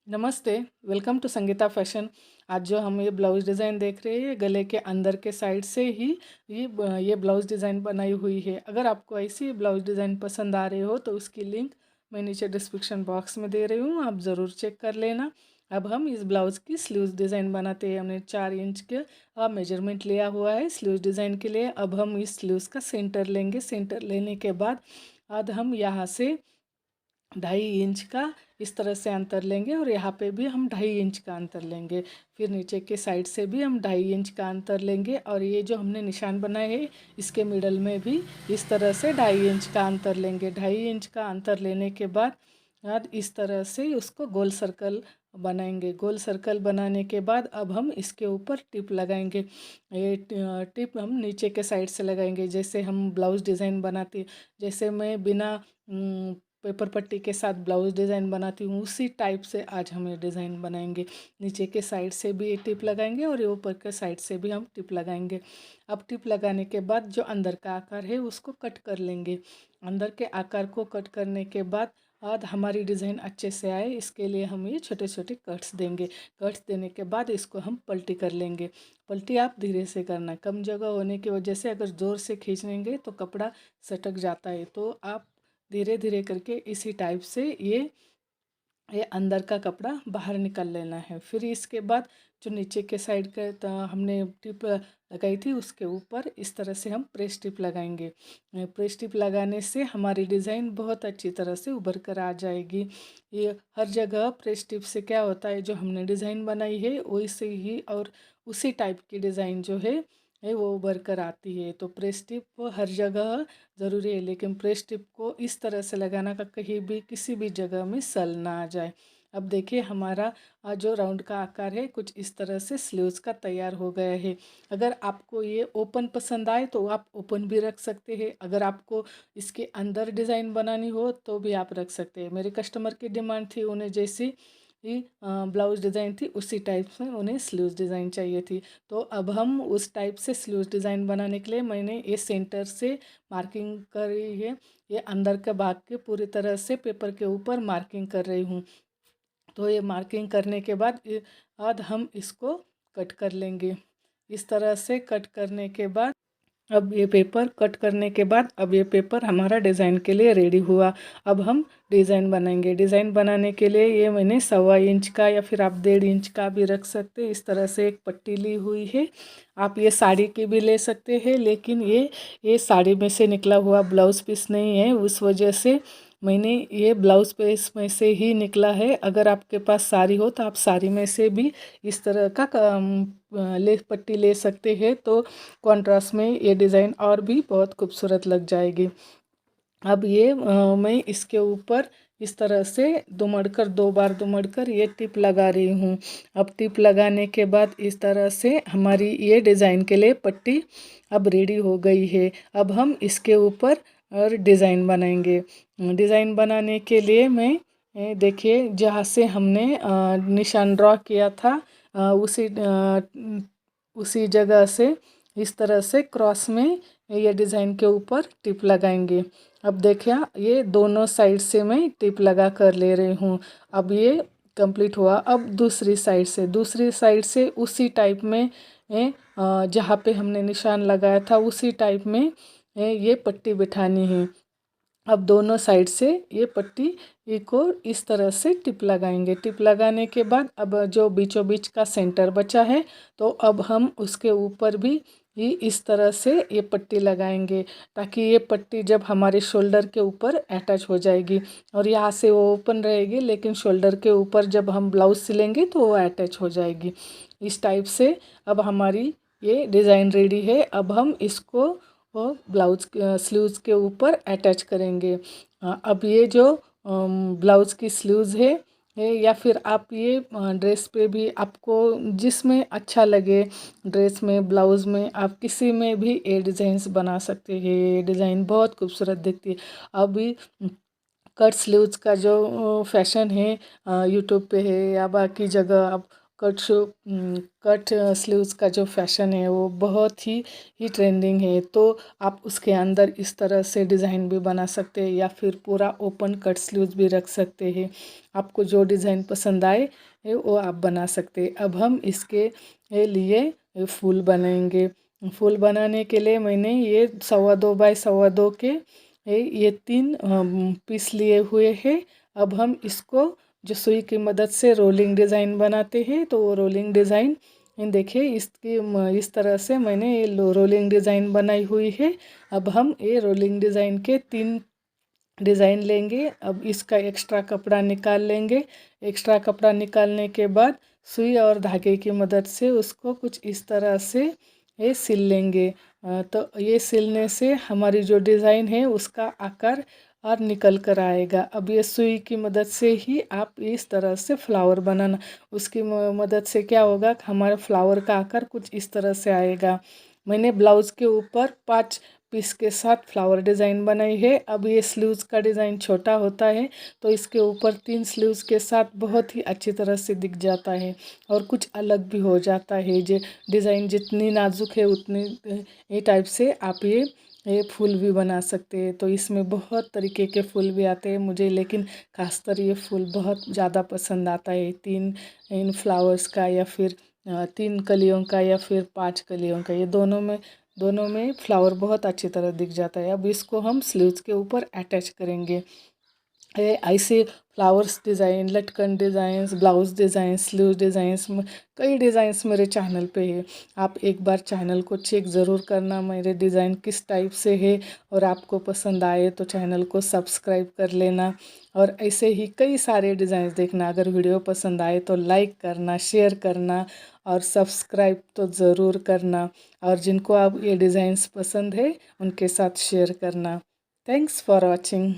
नमस्ते। Welcome to Sangeeta Fashion. आज जो हम ये ब्लाउज़ डिज़ाइन देख रहे हैं, गले के अंदर के साइड से ही ये ब्लाउज़ डिज़ाइन बनाई हुई है। अगर आपको ऐसी ब्लाउज़ डिज़ाइन पसंद आ रही हो तो उसकी लिंक मैं नीचे डिस्क्रिप्शन बॉक्स में दे रही हूँ, आप ज़रूर चेक कर लेना। अब हम इस ब्लाउज़ की स्लीव्स डिज़ाइन बनाते हैं। हमने 4 इंच का मेजरमेंट लिया हुआ है स्लीव्स डिज़ाइन के लिए। अब हम इस स्लीव्स का सेंटर लेंगे। सेंटर लेने के बाद अब हम यहाँ से 2.5 इंच का इस तरह से अंतर लेंगे और यहाँ पे भी हम 2.5 इंच का अंतर लेंगे। फिर नीचे के साइड से भी हम 2.5 इंच का अंतर लेंगे और ये जो हमने निशान बनाए हैं इसके मिडल में भी इस तरह से 2.5 इंच का अंतर लेंगे। 2.5 इंच का अंतर लेने के बाद इस तरह से उसको गोल सर्कल बनाएंगे। गोल सर्कल बनाने के बाद अब हम इसके ऊपर टिप लगाएंगे। ये टिप हम नीचे के साइड से लगाएंगे जैसे हम ब्लाउज़ डिज़ाइन बनाते। जैसे मैं बिना पेपर पट्टी के साथ ब्लाउज़ डिज़ाइन बनाती हूँ उसी टाइप से आज हम ये डिज़ाइन बनाएंगे। नीचे के साइड से भी ये टिप लगाएंगे और ये ऊपर के साइड से भी हम टिप लगाएंगे। अब टिप लगाने के बाद जो अंदर का आकार है उसको कट कर लेंगे। अंदर के आकार को कट करने के बाद हमारी डिज़ाइन अच्छे से आए इसके लिए हम ये छोटे छोटे कट्स देंगे। कट्स देने के बाद इसको हम पलटी कर लेंगे। पलटी आप धीरे से करना, कम जगह होने की वजह से अगर ज़ोर से खींचेंगे तो कपड़ा सटक जाता है। तो आप धीरे धीरे करके इसी टाइप से ये अंदर का कपड़ा बाहर निकाल लेना है। फिर इसके बाद जो नीचे के साइड का हमने टिप लगाई थी उसके ऊपर इस तरह से हम प्रेस टिप लगाएंगे। प्रेस टिप लगाने से हमारी डिज़ाइन बहुत अच्छी तरह से उभर कर आ जाएगी। ये हर जगह प्रेस टिप से क्या होता है, जो हमने डिज़ाइन बनाई है वैसे ही और उसी टाइप की डिज़ाइन जो है वो उभर कर आती है। तो प्रेस टिप हर जगह ज़रूरी है, लेकिन प्रेस टिप को इस तरह से लगाना का कहीं भी किसी भी जगह में सल ना आ जाए। अब देखिए हमारा जो राउंड का आकार है कुछ इस तरह से स्लीव्स का तैयार हो गया है। अगर आपको ये ओपन पसंद आए तो आप ओपन भी रख सकते हैं। अगर आपको इसके अंदर डिज़ाइन बनानी हो तो भी आप रख सकते हैं। मेरे कस्टमर की डिमांड थी, उन्हें जैसी ब्लाउज़ डिज़ाइन थी उसी टाइप में उन्हें स्लीव्स डिज़ाइन चाहिए थी। तो अब हम उस टाइप से स्लीव्स डिज़ाइन बनाने के लिए मैंने ये सेंटर से मार्किंग करी है। ये अंदर के भाग के पूरी तरह से पेपर के ऊपर मार्किंग कर रही हूँ। तो ये मार्किंग करने के बाद हम इसको कट कर लेंगे। इस तरह से कट करने के बाद अब ये पेपर कट करने के बाद अब ये पेपर हमारा डिज़ाइन के लिए रेडी हुआ। अब हम डिज़ाइन बनाएंगे। डिज़ाइन बनाने के लिए ये मैंने 1.25 इंच का या फिर आप 1.5 इंच का भी रख सकते हैं। इस तरह से एक पट्टी ली हुई है। आप ये साड़ी की भी ले सकते हैं, लेकिन ये साड़ी में से निकला हुआ ब्लाउज़ पीस नहीं है, उस वजह से मैंने ये ब्लाउज़ पीस में से ही निकला है। अगर आपके पास साड़ी हो तो आप साड़ी में से भी इस तरह का लेस पट्टी ले सकते हैं, तो कॉन्ट्रास्ट में ये डिज़ाइन और भी बहुत खूबसूरत लग जाएगी। अब ये मैं इसके ऊपर इस तरह से दुमड़कर 2 बार दुमड़कर ये टिप लगा रही हूँ। अब टिप लगाने के बाद इस तरह से हमारी ये डिज़ाइन के लिए पट्टी अब रेडी हो गई है। अब हम इसके ऊपर और डिज़ाइन बनाएंगे। डिज़ाइन बनाने के लिए मैं देखिए जहाँ से हमने निशान ड्रॉ किया था उसी जगह से इस तरह से क्रॉस में ये डिज़ाइन के ऊपर टिप लगाएंगे। अब देखिए ये दोनों साइड से मैं टिप लगा कर ले रही हूँ। अब ये कंप्लीट हुआ। अब दूसरी साइड से उसी टाइप में जहाँ पे हमने निशान लगाया था उसी टाइप में ये पट्टी बिठानी है। अब दोनों साइड से ये पट्टी को इस तरह से टिप लगाएंगे। टिप लगाने के बाद अब जो बीचों बीच का सेंटर बचा है तो अब हम उसके ऊपर भी इस तरह से ये पट्टी लगाएंगे, ताकि ये पट्टी जब हमारे शोल्डर के ऊपर अटैच हो जाएगी और यहाँ से वो ओपन रहेगी, लेकिन शोल्डर के ऊपर जब हम ब्लाउज़ सिलेंगे तो वो अटैच हो जाएगी। इस टाइप से अब हमारी ये डिज़ाइन रेडी है। अब हम इसको वो ब्लाउज स्लीव्स के ऊपर अटैच करेंगे। अब ये जो ब्लाउज़ की स्लीव्स है या फिर आप ये ड्रेस पे भी आपको जिसमें अच्छा लगे, ड्रेस में ब्लाउज़ में आप किसी में भी ये डिज़ाइंस बना सकते हैं। ये डिज़ाइन बहुत खूबसूरत दिखती है। अभी कट स्लीव्स का जो फैशन है यूट्यूब पे है या बाकी जगह आप कट स्लीव्स का जो फैशन है वो बहुत ही ट्रेंडिंग है। तो आप उसके अंदर इस तरह से डिज़ाइन भी बना सकते हैं या फिर पूरा ओपन कट स्लीव्स भी रख सकते हैं। आपको जो डिज़ाइन पसंद आए वो आप बना सकते हैं। अब हम इसके लिए फूल बनाएंगे। फूल बनाने के लिए मैंने ये 2.25 बाय 2.25 के ये 3 पीस लिए हुए हैं। अब हम इसको जो सुई की मदद से रोलिंग डिज़ाइन बनाते हैं, तो वो रोलिंग डिज़ाइन देखिए इस तरह से मैंने ये रोलिंग डिज़ाइन बनाई हुई है। अब हम ये रोलिंग डिज़ाइन के 3 डिज़ाइन लेंगे। अब इसका एक्स्ट्रा कपड़ा निकाल लेंगे। एक्स्ट्रा कपड़ा निकालने के बाद सुई और धागे की मदद से उसको कुछ इस तरह से ये सिल लेंगे। तो ये सिलने से हमारी जो डिज़ाइन है उसका आकार और निकल कर आएगा। अब ये सुई की मदद से ही आप इस तरह से फ्लावर बनाना, उसकी मदद से क्या होगा, हमारे फ्लावर का आकार कुछ इस तरह से आएगा। मैंने ब्लाउज़ के ऊपर 5 पीस के साथ फ्लावर डिज़ाइन बनाई है। अब ये स्लीव्स का डिज़ाइन छोटा होता है तो इसके ऊपर 3 स्लीव्स के साथ बहुत ही अच्छी तरह से दिख जाता है और कुछ अलग भी हो जाता है। जो डिज़ाइन जितनी नाजुक है उतनी ये टाइप से आप ये फूल भी बना सकते हैं। तो इसमें बहुत तरीके के फूल भी आते हैं मुझे, लेकिन खासकर ये फूल बहुत ज़्यादा पसंद आता है। 3 इन फ्लावर्स का या फिर 3 कलियों का या फिर 5 कलियों का, ये दोनों में फ्लावर बहुत अच्छी तरह दिख जाता है। अब इसको हम स्लीव्स के ऊपर अटैच करेंगे। ऐसे फ्लावर्स डिज़ाइन, लटकन designs, blouse design, sleeve designs, कई डिज़ाइंस मेरे चैनल पे है। आप एक बार चैनल को चेक ज़रूर करना मेरे डिज़ाइन किस टाइप से है, और आपको पसंद आए तो चैनल को सब्सक्राइब कर लेना और ऐसे ही कई सारे डिज़ाइंस देखना। अगर वीडियो पसंद आए तो लाइक करना, शेयर करना और सब्सक्राइब तो ज़रूर करना, और जिनको आप ये डिज़ाइंस पसंद है उनके साथ शेयर करना। Thanks for watching.